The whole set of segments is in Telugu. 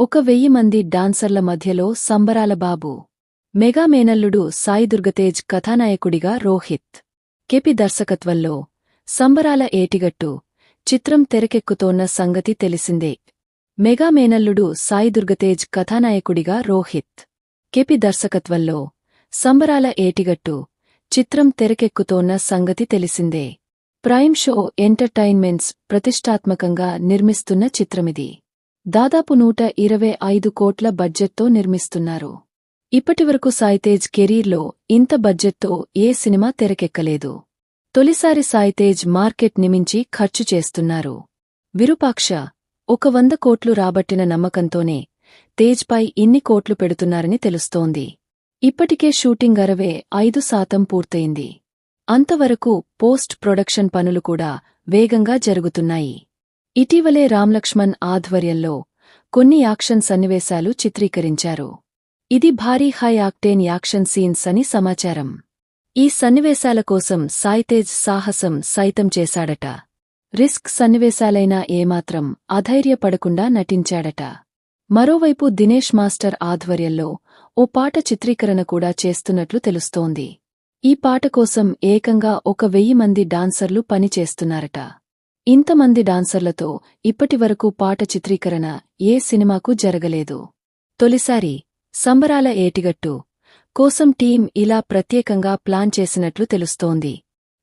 1,000 మంది డాన్సర్ల మధ్యలో సంబరాల బాబు. మెగా మేనల్లుడు సాయి దుర్గతేజ్ కథానాయకుడిగా రోహిత్ కెపి దర్శకత్వంలో సంబరాల ఏటిగట్టు చిత్రం తెరకెక్కుతోన్న సంగతి తెలిసిందే. మెగా మేనల్లుడు సాయి దుర్గతేజ్ కథానాయకుడిగా రోహిత్ కెపి దర్శకత్వంలో సంబరాల ఏటిగట్టు చిత్రం తెరకెక్కుతోన్న సంగతి తెలిసిందే. ప్రైమ్ షో ఎంటర్టైన్మెంట్స్ ప్రతిష్టాత్మకంగా నిర్మిస్తున్న చిత్రమిది. దాదాపు 125 కోట్ల బడ్జెట్తో నిర్మిస్తున్నారు. ఇప్పటివరకు సాయితేజ్ కెరీర్లో ఇంత బడ్జెట్తో ఏ సినిమా తెరకెక్కలేదు. తొలిసారి సాయితేజ్ మార్కెట్ నిమించి ఖర్చు చేస్తున్నారు. విరూపాక్ష 100 కోట్లు రాబట్టిన నమ్మకంతోనే తేజ్పై ఇన్ని కోట్లు పెడుతున్నారని తెలుస్తోంది. ఇప్పటికే షూటింగ్ 65% పూర్తయింది. అంతవరకు పోస్ట్ ప్రొడక్షన్ పనులు కూడా వేగంగా జరుగుతున్నాయి. ఇటీవలే రామ్లక్ష్మణ్ ఆధ్వర్యంలో కొన్ని యాక్షన్ సన్నివేశాలు చిత్రీకరించారు. ఇది భారీ హై ఆక్టేన్ యాక్షన్ సీన్స్ అని సమాచారం. ఈ సన్నివేశాల కోసం సాయితేజ్ సాహసం సైతం చేశాడట. రిస్క్ సన్నివేశాలైనా ఏమాత్రం అధైర్యపడకుండా నటించాడట. మరోవైపు దినేష్ మాస్టర్ ఆధ్వర్యంలో ఓ పాట చిత్రీకరణ కూడా చేస్తున్నట్లు తెలుస్తోంది. ఈ పాట కోసం ఏకంగా 1,000 మంది డాన్సర్లు పనిచేస్తున్నారట. ఇంతమంది డాన్సర్లతో ఇప్పటివరకు పాట చిత్రీకరణ ఏ సినిమాకు జరగలేదు. తొలిసారి సంబరాల ఏటిగట్టు కోసం టీం ఇలా ప్రత్యేకంగా ప్లాన్ చేసినట్లు తెలుస్తోంది.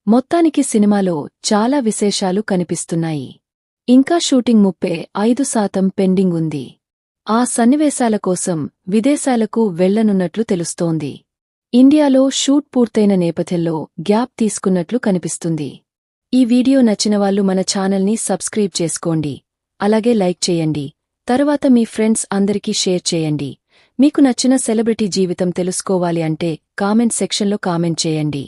మొత్తానికి సినిమాలో చాలా విశేషాలు కనిపిస్తున్నాయి. ఇంకా షూటింగ్ 35% పెండింగ్ ఉంది. ఆ సన్నివేశాల కోసం విదేశాలకు వెళ్లనున్నట్లు తెలుస్తోంది. ఇండియాలో షూట్ పూర్తయిన నేపథ్యంలో గ్యాప్ తీసుకున్నట్లు కనిపిస్తుంది. ఈ వీడియో నచ్చినవాళ్లు మన ఛానల్ని సబ్స్క్రైబ్ చేసుకోండి. అలాగే లైక్ చేయండి. తరువాత మీ ఫ్రెండ్స్ అందరికీ షేర్ చేయండి. మీకు నచ్చిన సెలబ్రిటీ జీవితం తెలుసుకోవాలి అంటే కామెంట్ సెక్షన్లో కామెంట్ చేయండి.